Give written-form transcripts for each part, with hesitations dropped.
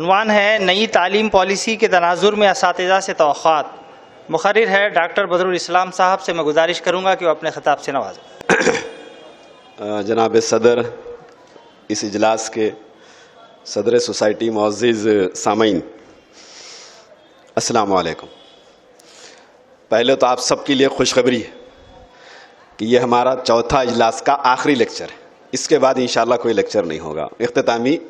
उन्वान है नई तालीम पॉलिसी के तनाजुर में असातिज़ा से तवक्कुआत। मुखर्रिर है डॉक्टर बदरुल इस्लाम साहब से मैं गुजारिश करूँगा कि वो अपने खिताब से नवाजें। जनाब सदर, इस इजलास के सदर सोसाइटी, मुअज़्ज़िज़ सामीन, अस्सलाम वालेकुम। पहले तो आप सबके लिए खुशखबरी है कि ये हमारा चौथा इजलास का आखिरी लेक्चर है। इसके बाद इंशाअल्लाह कोई लेक्चर नहीं होगा, इख्तितामी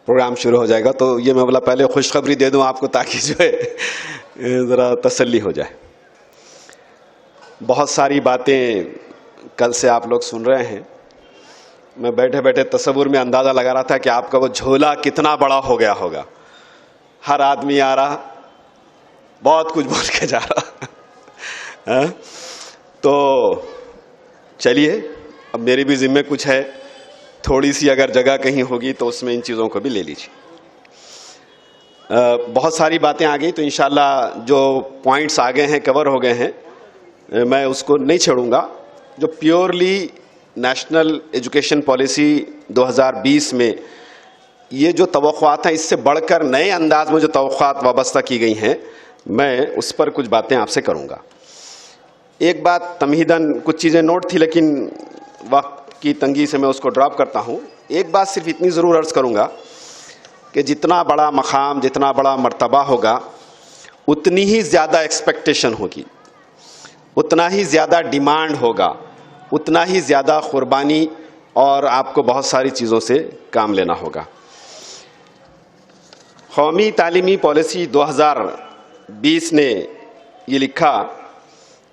प्रोग्राम शुरू हो जाएगा। तो ये मैं बोला पहले खुशखबरी दे दूं आपको ताकि जो है ज़रा तसल्ली हो जाए। बहुत सारी बातें कल से आप लोग सुन रहे हैं। मैं बैठे बैठे तसव्वुर में अंदाज़ा लगा रहा था कि आपका वो झोला कितना बड़ा हो गया होगा। हर आदमी आ रहा, बहुत कुछ बोल के जा रहा है। तो चलिए, अब मेरी भी जिम्मे कुछ है, थोड़ी सी अगर जगह कहीं होगी तो उसमें इन चीज़ों को भी ले लीजिए। बहुत सारी बातें आ गई तो इंशाल्लाह जो पॉइंट्स आ गए हैं, कवर हो गए हैं, मैं उसको नहीं छेड़ूंगा। जो प्योरली नेशनल एजुकेशन पॉलिसी 2020 में ये जो तवक्कुआत हैं, इससे बढ़कर नए अंदाज में जो तवक्कुआत वाबस्ता की गई हैं, मैं उस पर कुछ बातें आपसे करूंगा। एक बात तमहीदन, कुछ चीज़ें नोट थी लेकिन वक्त की तंगी से मैं उसको ड्रॉप करता हूं। एक बात सिर्फ इतनी ज़रूर अर्ज़ करूंगा कि जितना बड़ा मकाम, जितना बड़ा मर्तबा होगा, उतनी ही ज़्यादा एक्सपेक्टेशन होगी, उतना ही ज़्यादा डिमांड होगा, उतना ही ज़्यादा कुर्बानी, और आपको बहुत सारी चीज़ों से काम लेना होगा। कौमी तालीमी पॉलिसी 2020 ने ये लिखा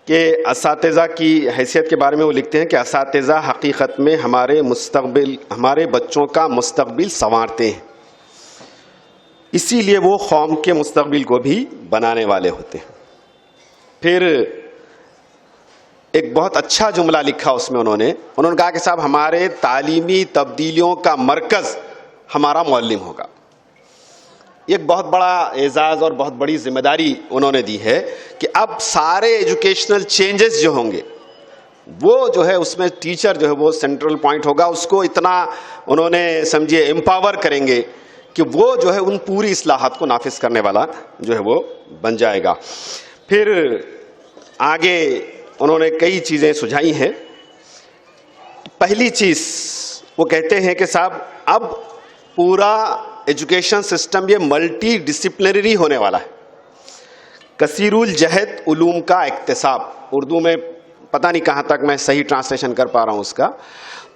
कि असातिज़ा की हैसियत के बारे में वो लिखते हैं कि असातिज़ा हकीकत में हमारे बच्चों का मुस्तकबिल संवारते हैं, इसीलिए वो कौम के मुस्तकबिल को भी बनाने वाले होते हैं। फिर एक बहुत अच्छा जुमला लिखा उसमें उन्होंने कहा कि साहब, हमारे तालीमी तब्दीलियों का मरकज़ हमारा मुअल्लिम होगा। एक बहुत बड़ा एजाज़ और बहुत बड़ी जिम्मेदारी उन्होंने दी है कि अब सारे एजुकेशनल चेंजेस जो होंगे वो जो है उसमें टीचर जो है वो सेंट्रल पॉइंट होगा। उसको इतना उन्होंने समझिए एम्पावर करेंगे कि वो जो है उन पूरी इस्लाहात को नाफिज करने वाला जो है वो बन जाएगा। फिर आगे उन्होंने कई चीज़ें सुझाई हैं। पहली चीज़ वो कहते हैं कि साहब, अब पूरा एजुकेशन सिस्टम ये मल्टी डिसिप्लिनरी होने वाला है। कसीरुल जहद उलूम का इक्तिसाब, उर्दू में पता नहीं कहाँ तक मैं सही ट्रांसलेशन कर पा रहा हूँ उसका।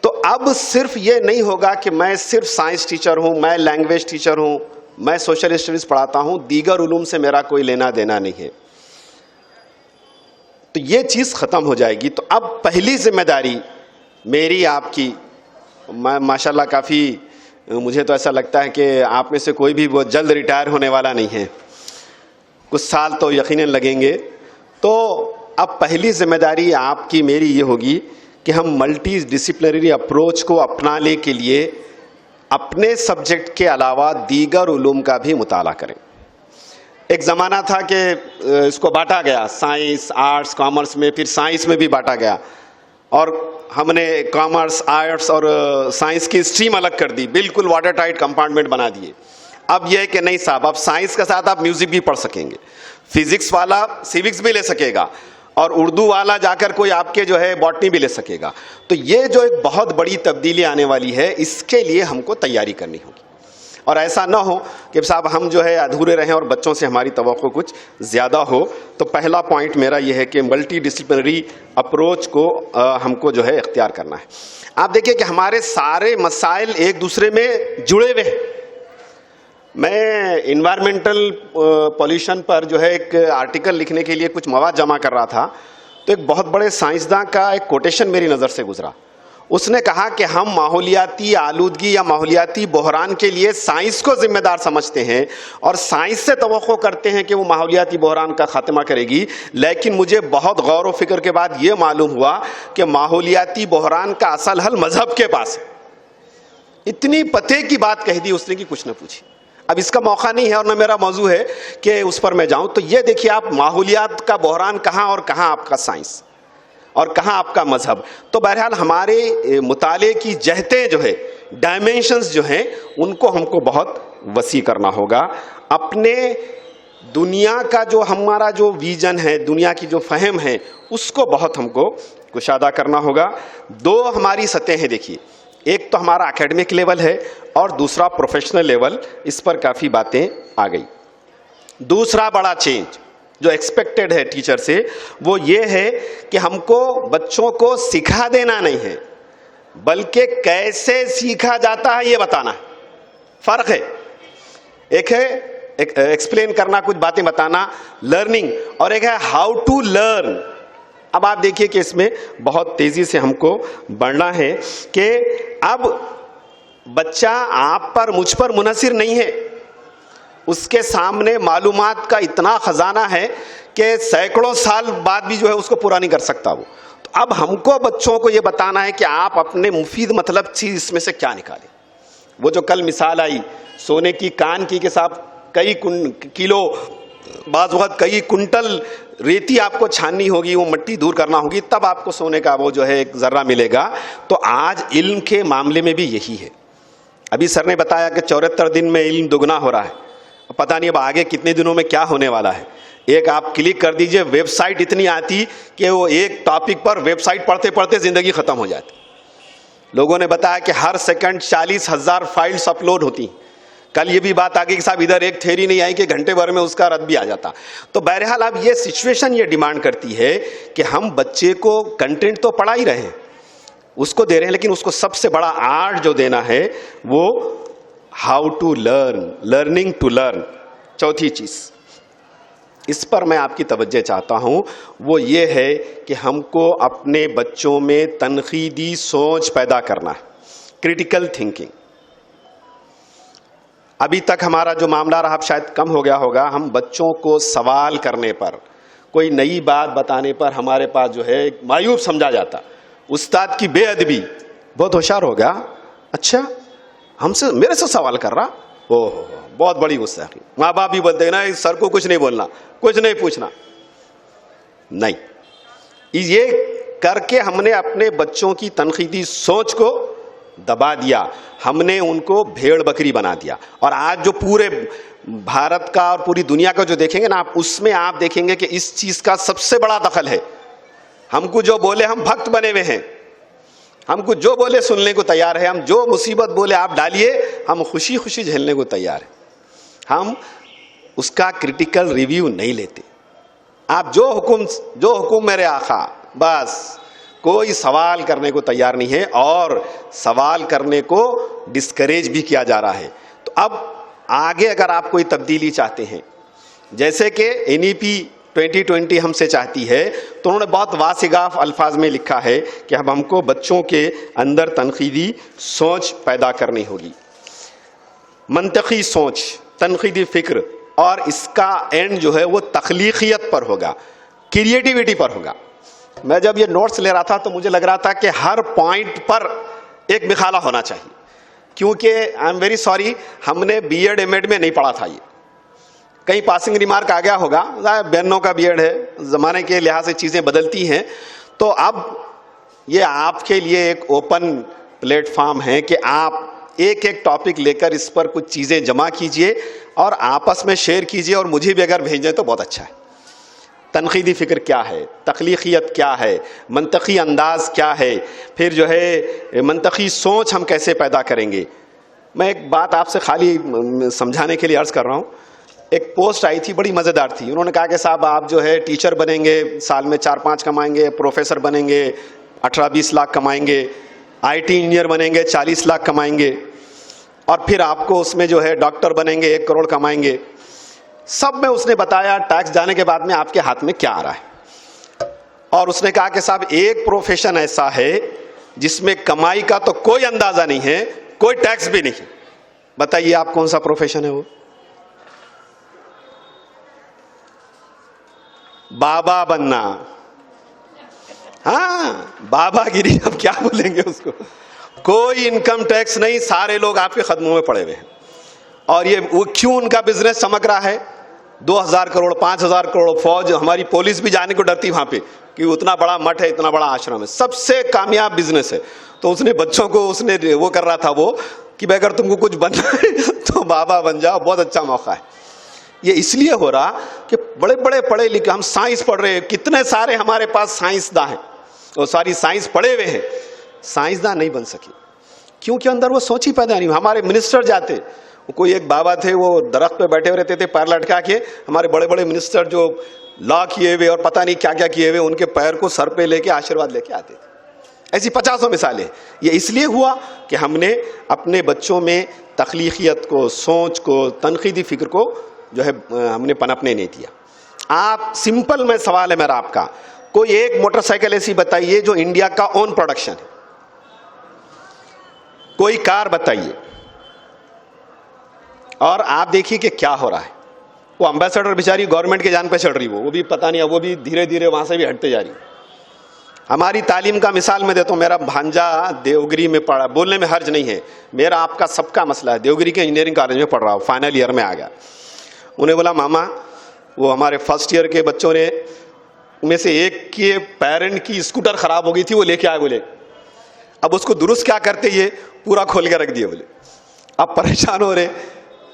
तो अब सिर्फ ये नहीं होगा कि मैं सिर्फ साइंस टीचर हूँ, मैं लैंग्वेज टीचर हूँ, मैं सोशल स्टडीज पढ़ाता हूँ, दीगर उलूम से मेरा कोई लेना देना नहीं है। तो ये चीज़ ख़त्म हो जाएगी। तो अब पहली जिम्मेदारी मेरी, आपकी, मैं माशाल्लाह काफ़ी, मुझे तो ऐसा लगता है कि आप में से कोई भी बहुत जल्द रिटायर होने वाला नहीं है, कुछ साल तो यकीनन लगेंगे। तो अब पहली जिम्मेदारी आपकी मेरी ये होगी कि हम मल्टी डिसिप्लिनरी अप्रोच को अपनाने के लिए अपने सब्जेक्ट के अलावा दीगर उलूम का भी मुताला करें। एक ज़माना था कि इसको बांटा गया, साइंस, आर्ट्स, कॉमर्स में, फिर साइंस में भी बांटा गया और हमने कॉमर्स, आर्ट्स और साइंस की स्ट्रीम अलग कर दी, बिल्कुल वाटर टाइट कंपार्टमेंट बना दिए। अब यह है कि नहीं साहब, अब साइंस के साथ आप म्यूजिक भी पढ़ सकेंगे, फिजिक्स वाला सिविक्स भी ले सकेगा, और उर्दू वाला जाकर कोई आपके जो है बॉटनी भी ले सकेगा। तो ये जो एक बहुत बड़ी तब्दीली आने वाली है, इसके लिए हमको तैयारी करनी होगी। और ऐसा ना हो कि साहब हम जो है अधूरे रहें और बच्चों से हमारी तवक्को कुछ ज़्यादा हो। तो पहला पॉइंट मेरा ये है कि मल्टी डिसिप्लिनरी अप्रोच को हमको जो है इख्तियार करना है। आप देखिए कि हमारे सारे मसाइल एक दूसरे में जुड़े हुए हैं। मैं इन्वायरमेंटल पॉल्यूशन पर जो है एक आर्टिकल लिखने के लिए कुछ मवाद जमा कर रहा था, तो एक बहुत बड़े साइंसदान का एक कोटेशन मेरी नज़र से गुजरा। उसने कहा कि हम माहौलियाती आलूदगी या माहौलियाती बहरान के लिए साइंस को जिम्मेदार समझते हैं और साइंस से तवक्को करते हैं कि वो माहौलियाती बहरान का खात्मा करेगी। लेकिन मुझे बहुत गौर व फिक्र के बाद ये मालूम हुआ कि माहौलियाती बहरान का असल हल मजहब के पास है। इतनी पते की बात कह दी उसने कि कुछ न पूछी। अब इसका मौका नहीं है और न मेरा मौजू है कि उस पर मैं जाऊं। तो ये देखिए आप, माहौलियात का बहरान कहाँ और कहाँ आपका साइंस और कहाँ आपका मजहब। तो बहरहाल हमारे मुताले की जहतें जो है, डायमेंशंस जो हैं, उनको हमको बहुत वसी करना होगा। अपने दुनिया का जो हमारा जो विजन है, दुनिया की जो फहम है, उसको बहुत हमको कुशादा करना होगा। दो हमारी सतह हैं, देखिए, एक तो हमारा एकेडमिक लेवल है और दूसरा प्रोफेशनल लेवल। इस पर काफी बातें आ गई। दूसरा बड़ा चेंज जो एक्सपेक्टेड है टीचर से, वो ये है कि हमको बच्चों को सिखा देना नहीं है, बल्कि कैसे सीखा जाता है ये बताना है। फर्क है, एक है एक्सप्लेन करना, कुछ बातें बताना, लर्निंग, और एक है हाउ टू लर्न। अब आप देखिए कि इसमें बहुत तेजी से हमको बढ़ना है कि अब बच्चा आप पर, मुझ पर मुनहसिर नहीं है। उसके सामने मालूमात का इतना खजाना है कि सैकड़ों साल बाद भी जो है उसको पूरा नहीं कर सकता वो। तो अब हमको बच्चों को ये बताना है कि आप अपने मुफीद मतलब चीज इसमें से क्या निकालें। वो जो कल मिसाल आई सोने की कान की के साथ कई किलो, बाज़ वक़्त कई कुंटल रेती आपको छाननी होगी, वो मिट्टी दूर करना होगी, तब आपको सोने का वो जो है एक जर्रा मिलेगा। तो आज इल्म के मामले में भी यही है। अभी सर ने बताया कि 74 दिन में इल्म दुगना हो रहा है। पता नहीं अब आगे कितने दिनों में क्या होने वाला है। एक आप क्लिक कर दीजिए, वेबसाइट इतनी आती कि वो एक टॉपिक पर वेबसाइट पढ़ते पढ़ते जिंदगी खत्म हो जाती। लोगों ने बताया कि हर सेकंड 40,000 फाइल्स अपलोड होती। कल ये भी बात आ गई कि साहब इधर एक थ्योरी नहीं आई कि घंटे भर में उसका रद्द भी आ जाता। तो बहरहाल अब ये सिचुएशन ये डिमांड करती है कि हम बच्चे को कंटेंट तो पढ़ा ही रहे हैं, उसको दे रहे हैं, लेकिन उसको सबसे बड़ा आर्ट जो देना है वो how to learn, learning to learn. चौथी चीज इस पर मैं आपकी तवज्जो चाहता हूं, वो ये है कि हमको अपने बच्चों में तनकीदी सोच पैदा करना है, क्रिटिकल थिंकिंग। अभी तक हमारा जो मामला रहा, शायद कम हो गया होगा, हम बच्चों को सवाल करने पर, कोई नई बात बताने पर हमारे पास जो है मायूब समझा जाता। उस्ताद की बेअदबी, बहुत होशियार होगा, अच्छा हमसे, मेरे से सवाल कर रहा, ओहो बहुत बड़ी गुस्ताखी। माँ बाप भी बोलते हैं ना, इस सर को कुछ नहीं बोलना, कुछ नहीं पूछना। नहीं, ये करके हमने अपने बच्चों की तनकीदी सोच को दबा दिया, हमने उनको भेड़ बकरी बना दिया। और आज जो पूरे भारत का और पूरी दुनिया का जो देखेंगे ना आप, उसमें आप देखेंगे कि इस चीज का सबसे बड़ा दखल है। हमको जो बोले हम भक्त बने हुए हैं, हमको जो बोले सुनने को तैयार है, हम जो मुसीबत बोले आप डालिए, हम खुशी खुशी झेलने को तैयार है। हम उसका क्रिटिकल रिव्यू नहीं लेते। आप जो हुक्म मेरे आका, बस कोई सवाल करने को तैयार नहीं है, और सवाल करने को डिस्करेज भी किया जा रहा है। तो अब आगे अगर आप कोई तब्दीली चाहते हैं, जैसे कि NEP 2020 हमसे चाहती है, तो उन्होंने बहुत वासिगाफ अल्फाज में लिखा है कि अब हमको बच्चों के अंदर तनकीदी सोच पैदा करनी होगी, मंतकी सोच, तनकीदी फिक्र, और इसका एंड जो है वो तख्लीकियत पर होगा, क्रिएटिविटी पर होगा। मैं जब ये नोट्स ले रहा था तो मुझे लग रहा था कि हर पॉइंट पर एक मिखाला होना चाहिए, क्योंकि आई एम वेरी सॉरी, हमने BEd MAd में नहीं पढ़ा था। ये कहीं पासिंग रिमार्क आ गया होगा, बहनों का BEd है, जमाने के लिहाज से चीजें बदलती हैं। तो अब ये आपके लिए एक ओपन प्लेटफॉर्म है कि आप एक एक टॉपिक लेकर इस पर कुछ चीजें जमा कीजिए और आपस में शेयर कीजिए, और मुझे भी अगर भेजें तो बहुत अच्छा है। तनकीदी फिक्र क्या है, तख्लीकियत क्या है, मंतकी अंदाज क्या है, फिर जो है मंतकी सोच हम कैसे पैदा करेंगे। मैं एक बात आपसे खाली समझाने के लिए अर्ज कर रहा हूँ। एक पोस्ट आई थी, बड़ी मज़ेदार थी। उन्होंने कहा कि साहब आप जो है टीचर बनेंगे, साल में 4-5 कमाएंगे, प्रोफेसर बनेंगे 18-20 लाख कमाएंगे, IT इंजीनियर बनेंगे 40 लाख कमाएंगे, और फिर आपको उसमें जो है डॉक्टर बनेंगे 1 करोड़ कमाएंगे। सब में उसने बताया टैक्स जाने के बाद में आपके हाथ में क्या आ रहा है। और उसने कहा कि साहब एक प्रोफेशन ऐसा है जिसमें कमाई का तो कोई अंदाजा नहीं है, कोई टैक्स भी नहीं। बताइए आप कौन सा प्रोफेशन है वो? बाबा बनना। हाँ, बाबागिरी, अब क्या बोलेंगे उसको। कोई इनकम टैक्स नहीं, सारे लोग आपके कदमों में पड़े हुए हैं। और ये वो क्यों उनका बिजनेस चमक रहा है? 2000 करोड़ 5000 करोड़ फौज, हमारी पुलिस भी जाने को डरती वहां पे कि उतना बड़ा मठ है, इतना बड़ा आश्रम है, सबसे कामयाब बिजनेस है। तो उसने बच्चों को उसने वो कर रहा था वो कि भाई अगर तुमको कुछ बनना है तो बाबा बन जाओ, बहुत अच्छा मौका है। ये इसलिए हो रहा कि बड़े बड़े पढ़े लिखे, हम साइंस पढ़ रहे हैं, कितने सारे हमारे पास साइंसदान हैं, वो सारी साइंस पढ़े हुए हैं, साइंसदान नहीं बन सके क्योंकि अंदर वो सोच ही पैदा नहीं। हमारे मिनिस्टर जाते, कोई एक बाबा थे, वो दरख्त पे बैठे हुए रहते थे पैर लटका के, हमारे बड़े बड़े मिनिस्टर जो लॉ किए हुए और पता नहीं क्या क्या किए हुए, उनके पैर को सर पे लेके आशीर्वाद लेके आते थे। ऐसी 50 मिसालें। ये इसलिए हुआ कि हमने अपने बच्चों में तख्लीकियत को, सोच को, तनकीदी फिक्र को जो है हमने पनपने नहीं दिया। आप सिंपल में सवाल है मेरा आपका, कोई एक मोटरसाइकिल ऐसी बताइए जो इंडिया का ओन प्रोडक्शन है, कोई कार बताइए, और आप देखिए कि क्या हो रहा है। वो एम्बेसडर बेचारी गवर्नमेंट के जान पे चढ़ रही, वो भी पता नहीं, वो भी धीरे धीरे वहां से भी हटते जा रही। हमारी तालीम का मिसाल मैं देता हूं, मेरा भांजा देवगिरी में पढ़ा, बोलने में हर्ज नहीं है, मेरा आपका सबका मसला है, देवगिरी के इंजीनियरिंग कॉलेज में पढ़ रहा हूं, फाइनल ईयर में आ गया। उन्हें बोला मामा, वो हमारे फर्स्ट ईयर के बच्चों ने में से एक के पेरेंट की स्कूटर खराब हो गई थी, वो लेके आए, बोले अब उसको दुरुस्त क्या करते, ये पूरा खोल के रख दिए। बोले अब परेशान हो रहे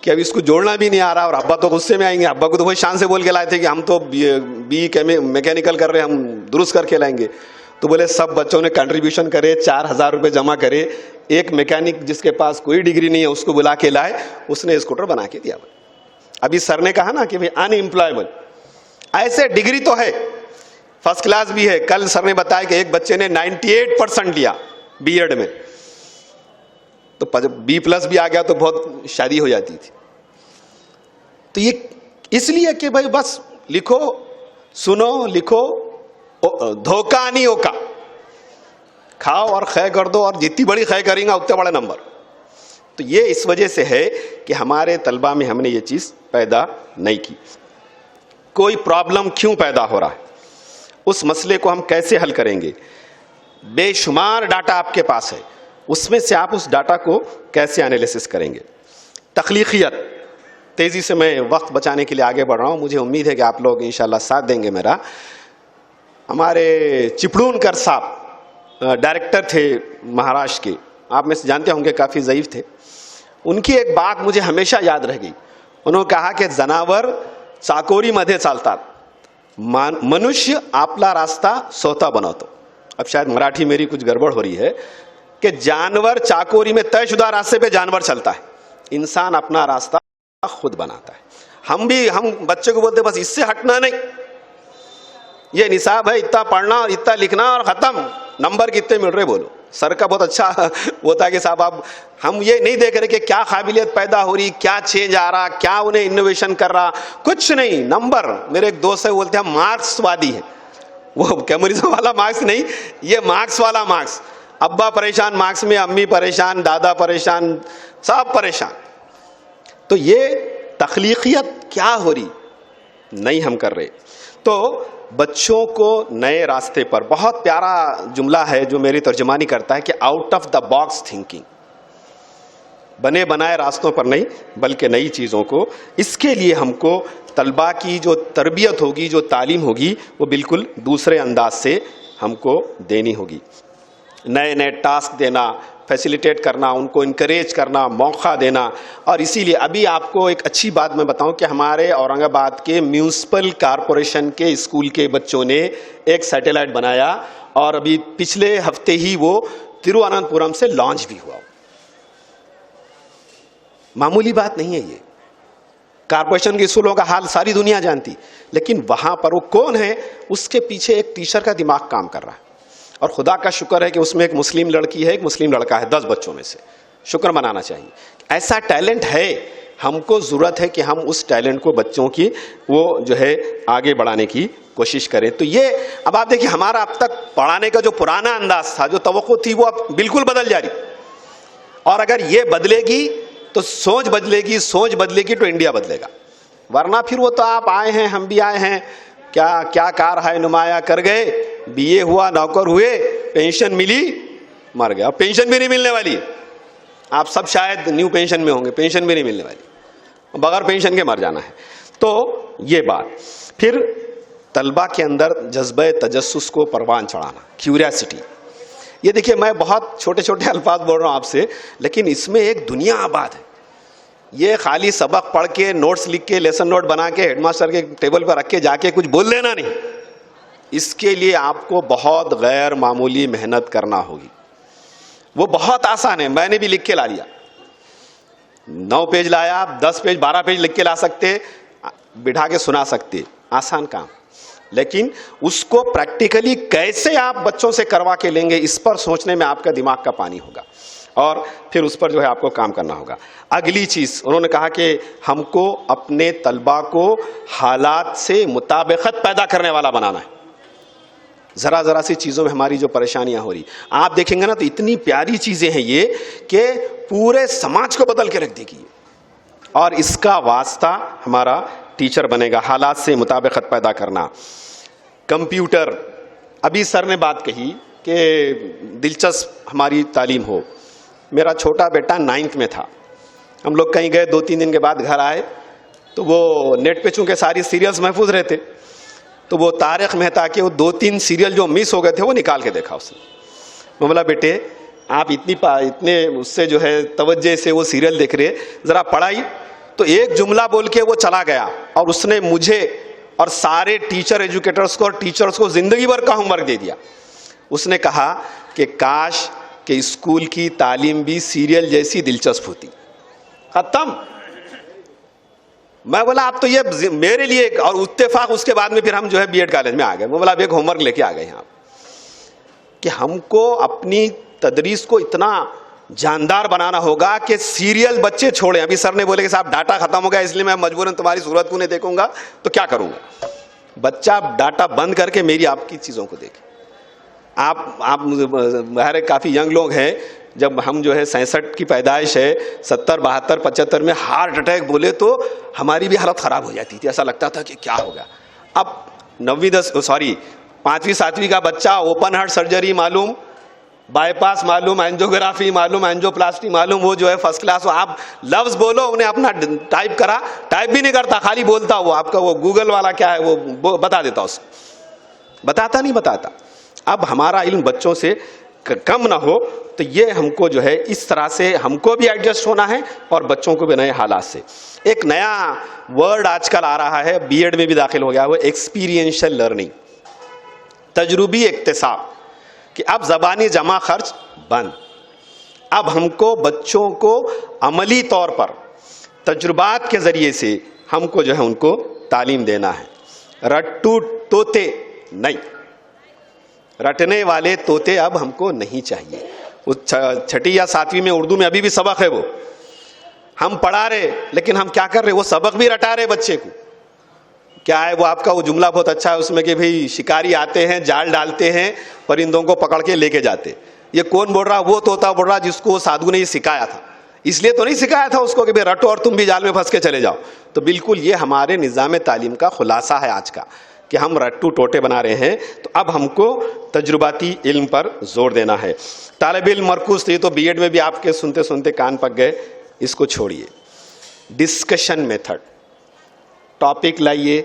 कि अब इसको जोड़ना भी नहीं आ रहा, और अब्बा तो गुस्से में आएंगे। अब्बा को तो वही शान से बोल के लाए थे कि हम तो बी मैकेनिकल कर रहे हैं, हम दुरुस्त करके लाएंगे। तो बोले सब बच्चों ने कंट्रीब्यूशन करे, 4000 रुपये जमा करे, एक मैकेनिक जिसके पास कोई डिग्री नहीं है उसको बुला के लाए, उसने स्कूटर बना के दिया। अभी सर ने कहा ना कि भाई अनएम्प्लॉयबल, ऐसे डिग्री तो है, फर्स्ट क्लास भी है। कल सर ने बताया कि एक बच्चे ने 98% लिया बीएड में, तो B+ भी आ गया तो बहुत शादी हो जाती थी। तो ये इसलिए कि भाई बस लिखो, सुनो, लिखो, धोखा नहीं होगा, खाओ और खै कर दो, और जितनी बड़ी खै करेंगे उतने बड़े नंबर। तो ये इस वजह से है कि हमारे तलबा में हमने ये चीज पैदा नहीं की। कोई प्रॉब्लम क्यों पैदा हो रहा है, उस मसले को हम कैसे हल करेंगे। बेशुमार डाटा आपके पास है, उसमें से आप उस डाटा को कैसे एनालिसिस करेंगे। तख्लीकियत, तेजी से मैं वक्त बचाने के लिए आगे बढ़ रहा हूं, मुझे उम्मीद है कि आप लोग इंशाल्लाह साथ देंगे मेरा। हमारे चिपळूणकर साहब डायरेक्टर थे महाराष्ट्र के, आप में से जानते होंगे, काफी ज़ईफ थे। उनकी एक बात मुझे हमेशा याद रह गई। उन्होंने कहा कि जनावर चाकोरीमध्ये चालतात, मनुष्य आपला रास्ता स्वतः बनवतो। अब शायद मराठी मेरी कुछ गड़बड़ हो रही है कि जानवर चाकोरी में तयशुदा रास्ते पे जानवर चलता है, इंसान अपना रास्ता खुद बनाता है। हम बच्चे को बोलते बस इससे हटना नहीं, ये निसाब है, इतना पढ़ना और इतना लिखना और खत्म, नंबर कितने मिल रहे बोलो। सर का बहुत अच्छा होता है कि साहब आप, हम ये नहीं देख रहे कि क्या काबिलियत पैदा हो रही, क्या चेंज आ रहा, क्या उन्हें इनोवेशन कर रहा, कुछ नहीं, नंबर। मेरे एक दोस्त है, बोलते हैं मार्क्सवादी है, वो कम्युनिज्म वाला मार्क्स नहीं, ये मार्क्स वाला मार्क्स। अब्बा परेशान मार्क्स में, अम्मी परेशान, दादा परेशान, सब परेशान। तो ये तख्लीकियत क्या हो रही नहीं हम कर रहे। तो बच्चों को नए रास्ते पर, बहुत प्यारा जुमला है जो मेरी तर्जुमानी करता है कि out of the box thinking, बने बनाए रास्तों पर नहीं बल्कि नई चीज़ों को। इसके लिए हमको तलबा की जो तरबियत होगी, जो तालीम होगी, वो बिल्कुल दूसरे अंदाज से हमको देनी होगी। नए नए टास्क देना, फैसिलिटेट करना, उनको इनकरेज करना, मौका देना। और इसीलिए अभी आपको एक अच्छी बात मैं बताऊं कि हमारे औरंगाबाद के म्यूनिसिपल कॉरपोरेशन के स्कूल के बच्चों ने एक सैटेलाइट बनाया, और अभी पिछले हफ्ते ही वो तिरुवनंतपुरम से लॉन्च भी हुआ। मामूली बात नहीं है ये। कॉरपोरेशन के स्कूलों का हाल सारी दुनिया जानती, लेकिन वहां पर वो कौन है, उसके पीछे एक टीचर का दिमाग काम कर रहा है। और खुदा का शुक्र है कि उसमें एक मुस्लिम लड़की है, एक मुस्लिम लड़का है, 10 बच्चों में से। शुक्र मनाना चाहिए, ऐसा टैलेंट है। हमको जरूरत है कि हम उस टैलेंट को, बच्चों की वो जो है आगे बढ़ाने की कोशिश करें। तो ये अब आप देखिए, हमारा अब तक पढ़ाने का जो पुराना अंदाज था, जो तवक्को थी, वो अब बिल्कुल बदल जा रही। और अगर ये बदलेगी तो सोच बदलेगी, सोच बदलेगी तो इंडिया बदलेगा। वरना फिर वो तो आप आए हैं, हम भी आए हैं, क्या क्या कार है नुमाया कर गए, बीए हुआ, नौकर हुए, पेंशन मिली, मर गया। अब पेंशन भी नहीं मिलने वाली। आप सब शायद न्यू पेंशन में होंगे, पेंशन भी नहीं मिलने वाली, बगैर पेंशन के मर जाना है। तो ये बात। फिर तलबा के अंदर जज्बे तजस्सुस को परवान चढ़ाना, क्यूरियासिटी। ये देखिए, मैं बहुत छोटे छोटे अल्फाज बोल रहा हूं आपसे, लेकिन इसमें एक दुनिया आबाद है। ये खाली सबक पढ़ के नोट्स लिख के लेसन नोट बना के हेडमास्टर के टेबल पर रख के जाके कुछ बोल देना नहीं। इसके लिए आपको बहुत गैर मामूली मेहनत करना होगी। वो बहुत आसान है, मैंने भी लिख के ला लिया। 9 पेज लाया, आप 10 पेज 12 पेज लिख के ला सकते, बिठा के सुना सकते, आसान काम। लेकिन उसको प्रैक्टिकली कैसे आप बच्चों से करवा के लेंगे, इस पर सोचने में आपका दिमाग का पानी होगा और फिर उस पर जो है आपको काम करना होगा। अगली चीज उन्होंने कहा कि हमको अपने तलबा को हालात से मुताबिकत पैदा करने वाला बनाना है। जरा जरा सी चीजों में हमारी जो परेशानियां हो रही, आप देखेंगे ना तो इतनी प्यारी चीजें हैं ये कि पूरे समाज को बदल के रख देगी। और इसका वास्ता हमारा टीचर बनेगा, हालात से मुताबिकत पैदा करना। कंप्यूटर, अभी सर ने बात कही कि दिलचस्प हमारी तालीम हो। मेरा छोटा बेटा 9th में था, हम लोग कहीं गए, 2-3 दिन के बाद घर आए तो वो नेट पे चूंकि सारी सीरियल्स महफूज रहते, तो वो तारक मेहता के वो 2-3 सीरियल जो मिस हो गए थे वो निकाल के देखा उसने। मैं बोला बेटे आप इतने उससे जो है तवज्जे से वो सीरियल देख रहे, जरा पढ़ाई। तो एक जुमला बोल के वो चला गया और उसने मुझे और सारे टीचर एजुकेटर्स को और टीचर्स को जिंदगी भर का होमवर्क दे दिया। उसने कहा कि काश कि स्कूल की तालीम भी सीरियल जैसी दिलचस्प होती। खत्म। मैं बोला आप तो ये मेरे लिए, और इत्तेफाक उसके बाद में फिर हम जो है बीएड कॉलेज में आ गए। मैं बोला अब एक होमवर्क लेके आ गए यहाँ कि हमको अपनी तदरीस को इतना जानदार बनाना होगा कि सीरियल बच्चे छोड़ें। अभी सर ने बोले कि साहब डाटा खत्म हो गया इसलिए मैं मजबूरन तुम्हारी सूरत को नहीं देखूंगा, तो क्या करूंगा। बच्चा डाटा बंद करके मेरी आपकी चीजों को देखे। आप हमारे काफी यंग लोग हैं, जब हम जो है 67 की पैदाइश है, 70, 72, 75 में हार्ट अटैक बोले तो हमारी भी हालत खराब हो जाती थी, ऐसा लगता था कि क्या होगा। अब 5वीं 7वीं का बच्चा ओपन हार्ट सर्जरी मालूम, बाईपास मालूम, एंजियोग्राफी मालूम, एंजियोप्लास्टी मालूम, वो जो है फर्स्ट क्लास। आप लफ्ज बोलो, उन्हें अपना टाइप करा, टाइप भी नहीं करता, खाली बोलता। वो आपका वो गूगल वाला क्या है वो बता देता, उसको बताता नहीं बताता। अब हमारा इल्म बच्चों से कम ना हो, तो ये हमको जो है इस तरह से हमको भी एडजस्ट होना है और बच्चों को भी नए हालात से। एक नया वर्ड आजकल आ रहा है, बीएड में भी दाखिल हो गया, वो एक्सपीरियंशियल लर्निंग, तजुर्बी इक्तिसाब, कि अब जबानी जमा खर्च बंद। अब हमको बच्चों को अमली तौर पर तजुर्बात के जरिए से हमको जो है उनको तालीम देना है। रट्टू तोते नहीं, रटने वाले तोते अब हमको नहीं चाहिए। वो 6ठी या 7वीं में उर्दू में अभी भी सबक है, वो हम पढ़ा रहे, लेकिन हम क्या कर रहे, वो सबक भी रटा रहे बच्चे को। क्या है वो आपका वो जुमला बहुत अच्छा है उसमें कि भाई शिकारी आते हैं, जाल डालते हैं, परिंदों को पकड़ के लेके जाते। ये कौन बोल रहा, वो तोता बोल रहा जिसको साधु ने ये सिखाया था। इसलिए तो नहीं सिखाया था उसको कि भाई रटो और तुम भी जाल में फंस के चले जाओ। तो बिल्कुल ये हमारे निज़ाम तालीम का खुलासा है आज का, कि हम रट्टू टोटे बना रहे हैं। तो अब हमको तजुर्बाती इल्म पर जोर देना है। तालिब इल्म मरकूज, ये तो बीएड में भी आपके सुनते सुनते कान पक गए, इसको छोड़िए। डिस्कशन मेथड, टॉपिक लाइए,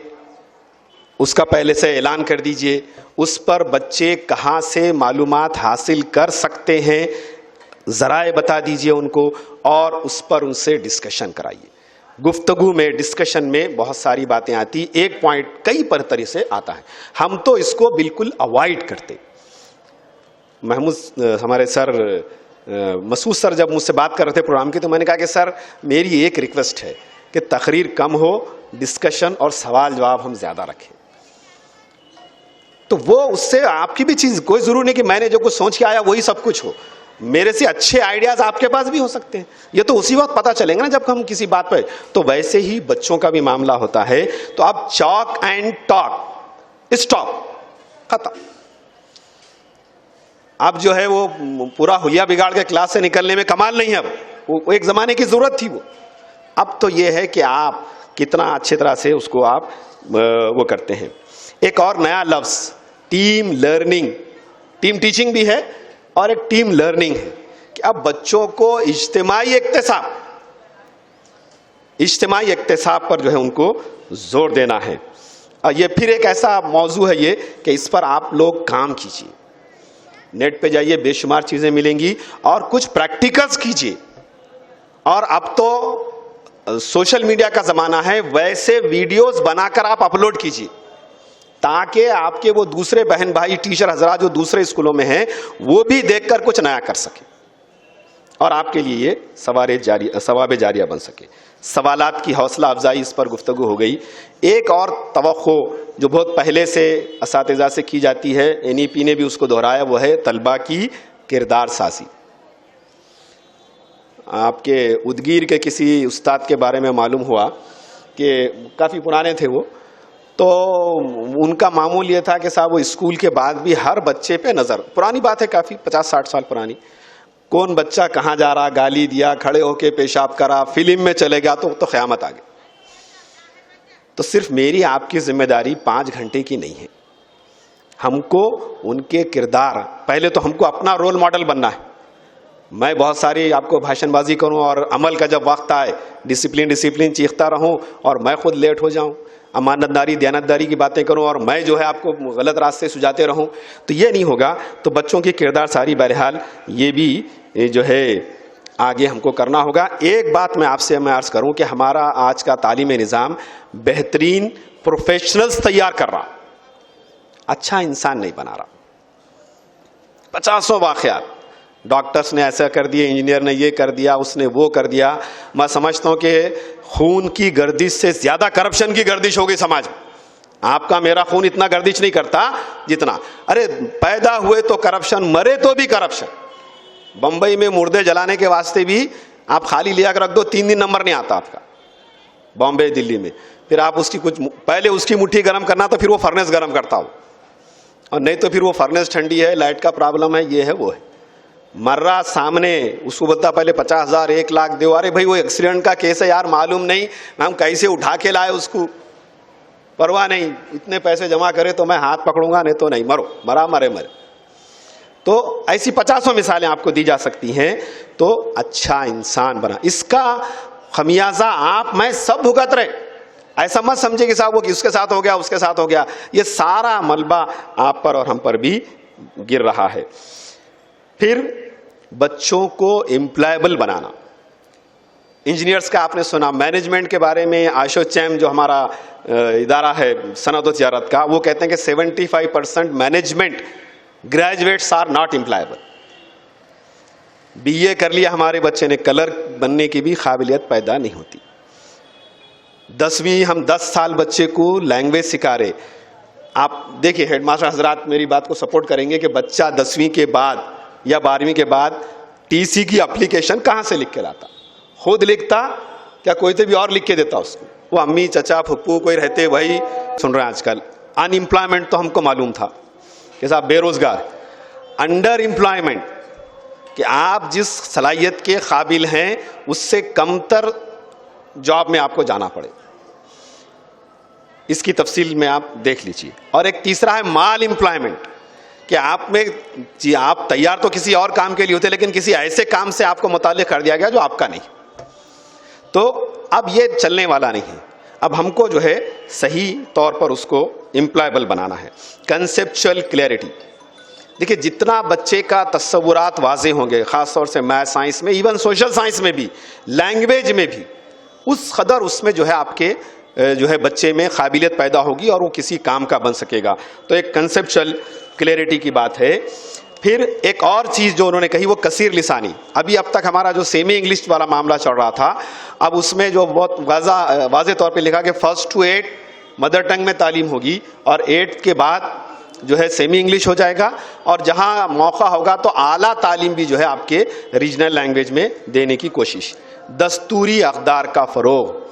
उसका पहले से ऐलान कर दीजिए, उस पर बच्चे कहाँ से मालूमात हासिल कर सकते हैं ज़राए बता दीजिए उनको, और उस पर उनसे डिस्कशन कराइए। गुफ्तगू में, डिस्कशन में बहुत सारी बातें आती, एक पॉइंट कई पर तरीके से आता है, हम तो इसको बिल्कुल अवॉइड करते। महमूद हमारे सर मसूद सर जब मुझसे बात कर रहे थे प्रोग्राम की, तो मैंने कहा कि सर मेरी एक रिक्वेस्ट है कि तकरीर कम हो, डिस्कशन और सवाल जवाब हम ज्यादा रखें। तो वो उससे आपकी भी चीज, कोई जरूरी नहीं कि मैंने जो कुछ सोच के आया वही सब कुछ हो, मेरे से अच्छे आइडियाज आपके पास भी हो सकते हैं। ये तो उसी वक्त पता चलेंगे ना जब हम किसी बात पर। तो वैसे ही बच्चों का भी मामला होता है। तो अब चॉक एंड टॉक, स्टॉप, खत्म। अब जो है वो पूरा हुलिया बिगाड़ के क्लास से निकलने में कमाल नहीं है। अब वो एक जमाने की जरूरत थी वो। अब तो ये है कि आप कितना अच्छी तरह से उसको आप वो करते हैं। एक और नया लफ्ज टीम लर्निंग, टीम टीचिंग भी है और एक टीम लर्निंग है कि अब बच्चों को इज्तिमाई इक्तिसाब पर जो है उनको जोर देना है। और ये फिर एक ऐसा मौजू है ये कि इस पर आप लोग काम कीजिए। नेट पे जाइए, बेशुमार चीजें मिलेंगी और कुछ प्रैक्टिकल्स कीजिए। और अब तो सोशल मीडिया का ज़माना है, वैसे वीडियोस बनाकर आप अपलोड कीजिए ताकि आपके वो दूसरे बहन भाई टीचर हजरात जो दूसरे स्कूलों में हैं वो भी देखकर कुछ नया कर सके और आपके लिए ये सवाब जारिया बन सके। सवालात की हौसला अफजाई, इस पर गुफ्तगू हो गई। एक और तवक्को जो बहुत पहले से असातिज़ा से की जाती है, एनईपी ने भी उसको दोहराया, वो है तलबा की किरदार साजी। आपके उदगीर के किसी उस्ताद के बारे में मालूम हुआ कि काफ़ी पुराने थे वो, तो उनका मामूल ये था कि साहब वो स्कूल के बाद भी हर बच्चे पे नज़र, पुरानी बात है काफ़ी 50-60 साल पुरानी, कौन बच्चा कहाँ जा रहा, गाली दिया, खड़े होके पेशाब करा, फिल्म में चले गया तो क़यामत आ गई। तो सिर्फ मेरी आपकी जिम्मेदारी 5 घंटे की नहीं है, हमको उनके किरदार, पहले तो हमको अपना रोल मॉडल बनना है। मैं बहुत सारी आपको भाषणबाजी करूं और अमल का जब वक्त आए डिसिप्लिन चीखता रहूं और मैं खुद लेट हो जाऊं, अमानतदारी दयानतदारी की बातें करूं और मैं जो है आपको गलत रास्ते सुझाते रहूं, तो ये नहीं होगा। तो बच्चों की किरदार सारी बहरहाल ये भी जो है आगे हमको करना होगा। एक बात मैं आपसे अर्ज करूं कि हमारा आज का तालीमी निज़ाम बेहतरीन प्रोफेशनल्स तैयार कर रहा, अच्छा इंसान नहीं बना रहा। 50 वाक़यात, डॉक्टर्स ने ऐसा कर दिया, इंजीनियर ने ये कर दिया, उसने वो कर दिया। मैं समझता हूँ कि खून की गर्दिश से ज्यादा करप्शन की गर्दिश हो गई समाज में। आपका मेरा खून इतना गर्दिश नहीं करता जितना, अरे पैदा हुए तो करप्शन, मरे तो भी करप्शन। बंबई में मुर्दे जलाने के वास्ते भी आप खाली लिया कर रख दो, 3 दिन नंबर नहीं आता आपका। बॉम्बे दिल्ली में फिर आप उसकी कुछ पहले उसकी मुट्ठी गर्म करना तो फिर वो फर्नेस गर्म करता हो, और नहीं तो फिर वो फर्नेस ठंडी है, लाइट का प्रॉब्लम है, ये है वो है। मर्रा सामने, उसको बोलता पहले 50,000 1 लाख दो। अरे भाई वो एक्सीडेंट का केस है यार, मालूम नहीं हम कैसे उठा के लाए उसको, परवाह नहीं, इतने पैसे जमा करे तो मैं हाथ पकड़ूंगा, नहीं तो नहीं, मरो, मरा मरे मरे। तो ऐसी 50 मिसालें आपको दी जा सकती हैं। तो अच्छा इंसान बना, इसका खमियाजा आप मैं सब भुगत रहे। ऐसा मत समझे कि साहब वो उसके साथ हो गया उसके साथ हो गया, ये सारा मलबा आप पर और हम पर भी गिर रहा है। फिर बच्चों को एम्प्लॉयबल बनाना, इंजीनियर्स का आपने सुना, मैनेजमेंट के बारे में आशोचैम जो हमारा इदारा है सनअत व तिजारत का, वो कहते हैं कि 75% management graduates are not employable. BA कर लिया हमारे बच्चे ने, क्लर्क बनने की भी काबिलियत पैदा नहीं होती। 10वीं हम 10 साल बच्चे को लैंग्वेज सिखा रहे। आप देखिए हेडमास्टर हजरात मेरी बात को सपोर्ट करेंगे कि बच्चा 10वीं के बाद या 12वीं के बाद टीसी की एप्लीकेशन कहाँ से लिख के लाता, खुद लिखता क्या कोई तो भी और लिख के देता उसको, वो अम्मी चचा फुप्पू कोई रहते वही सुन रहे हैं। आजकल अनएम्प्लॉयमेंट तो हमको मालूम था कि साहब बेरोजगार, अंडर एम्प्लॉयमेंट कि आप जिस सलाहियत के काबिल हैं उससे कमतर जॉब में आपको जाना पड़े, इसकी तफसील में आप देख लीजिए। और एक तीसरा है माल एम्प्लॉयमेंट कि आप में जी आप तैयार तो किसी और काम के लिए होते लेकिन किसी ऐसे काम से आपको मुताल्लिक कर दिया गया जो आपका नहीं। तो अब ये चलने वाला नहीं है, अब हमको जो है सही तौर पर उसको एम्प्लॉयबल बनाना है। कंसेप्चुअल क्लैरिटी, देखिए जितना बच्चे का तस्वुरात वाजे होंगे, खासतौर से मैथ साइंस में, इवन सोशल साइंस में भी, लैंग्वेज में भी, उस कदर उसमें जो है आपके जो है बच्चे में काबिलियत पैदा होगी और वो किसी काम का बन सकेगा। तो एक कंसेप्चुअल क्लैरिटी की बात है। फिर एक और चीज़ जो उन्होंने कही वो कसीर लिसानी। अभी अब तक हमारा जो सेमी इंग्लिश वाला मामला चल रहा था, अब उसमें जो बहुत वाज़े तौर पे लिखा कि 1st to 8 मदर टंग में तालीम होगी और 8 के बाद जो है सेमी इंग्लिश हो जाएगा, और जहाँ मौका होगा तो आला तालीम भी जो है आपके रीजनल लैंग्वेज में देने की कोशिश। दस्तूरी अक़दार का फ़रोग़,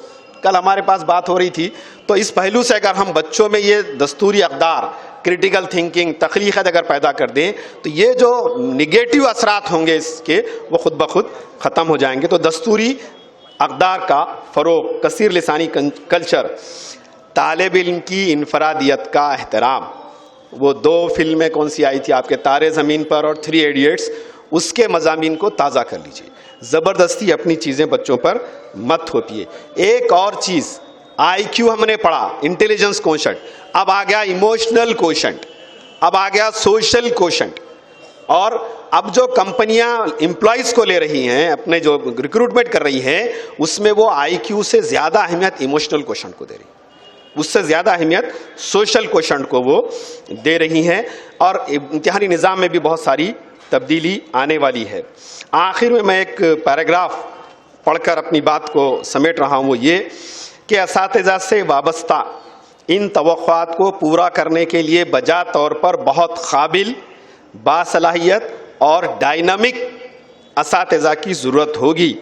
कल हमारे पास बात हो रही थी, तो इस पहलू से अगर हम बच्चों में ये दस्तूरी अक़दार, क्रिटिकल थिंकिंग, तख्लीक़त अगर पैदा कर दें तो ये जो निगेटिव असरात होंगे इसके वो खुद ब खुद ख़त्म हो जाएंगे। तो दस्तूरी अक़दार का फ़रोग़, कसीर लिसानी कल्चर, तालिब इल्म की इनफरादियत का एहतराम। वो 2 फिल्में कौन सी आई थी आपके, तारे ज़मीन पर और 3 इडियट्स, उसके मज़ामीन को ताज़ा कर लीजिए। ज़बरदस्ती अपनी चीज़ें बच्चों पर मत होती है। एक और चीज़, IQ हमने पढ़ा, इंटेलिजेंस कोशेंट, अब आ गया इमोशनल कोशेंट, अब आ गया सोशल कोशेंट। और अब जो कंपनियां एम्प्लॉयज को ले रही हैं, अपने जो रिक्रूटमेंट कर रही हैं, उसमें वो IQ से ज्यादा अहमियत इमोशनल क्वेश्चन को दे रही है, उससे ज्यादा अहमियत सोशल क्वेश्चन को वो दे रही हैं। और इम्तिहानी निज़ाम में भी बहुत सारी तब्दीली आने वाली है। आखिर में मैं एक पैराग्राफ पढ़कर अपनी बात को समेट रहा हूँ, वो ये कि असातिज़ा से वाबस्ता इन तवक्कुआत को पूरा करने के लिए बजा तौर पर बहुत काबिल, बासलाहियत और डायनामिक असातिज़ा की ज़रूरत होगी।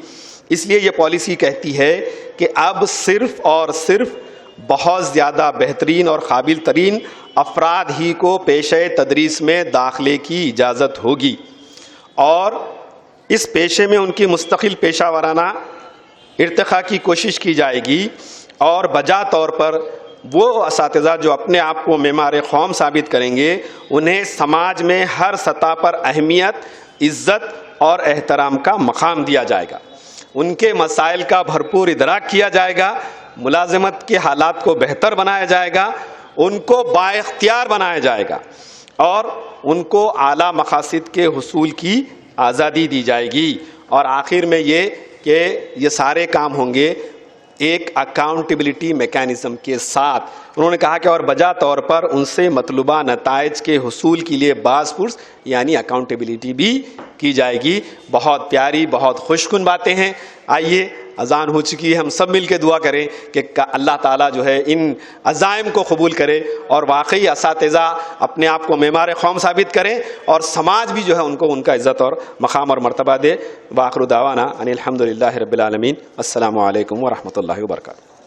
इसलिए ये पॉलिसी कहती है कि अब सिर्फ और सिर्फ बहुत ज़्यादा बेहतरीन और काबिल तरीन अफराद ही को पेशे तदरीस में दाखिले की इजाज़त होगी और इस पेशे में उनकी मुस्तकिल पेशा वाराना इर्तिक़ा की कोशिश की जाएगी। और बजा तौर पर वो असातिज़ा जो अपने आप को मेमार क़ौम साबित करेंगे, उन्हें समाज में हर सतह पर अहमियत, इज़्ज़त और एहतराम का मकाम दिया जाएगा। उनके मसाइल का भरपूर इदराक किया जाएगा, मुलाज़मत के हालात को बेहतर बनाया जाएगा, उनको बाइख्तियार बनाया जाएगा और उनको आला मकासिद के हुसूल की आज़ादी दी जाएगी। और आखिर में ये सारे काम होंगे एक अकाउंटेबिलिटी मैकेनिज़्म के साथ। उन्होंने कहा कि और बजा तौर पर उनसे मतलूबा नताइज के हुसूल के लिए बाज़पुर्स यानी अकाउंटेबिलिटी भी की जाएगी। बहुत प्यारी, बहुत खुशकुन बातें हैं। आइए, अजान हो चुकी है, हम सब मिल के दुआ करें कि अल्लाह ताला जो है इन अज़ाइम को कबूल करे और वाकई असातिज़ा अपने आप को मेमार क़ौम साबित करें और समाज भी जो है उनको उनका इज़्ज़त और मकाम और मर्तबा दे। व आखिर दावाना अनिल हम्दुलिल्लाहि रब्बिल आलमीन। अस्सलामु अलैकुम व रहमतुल्लाहि व बरकातुहू।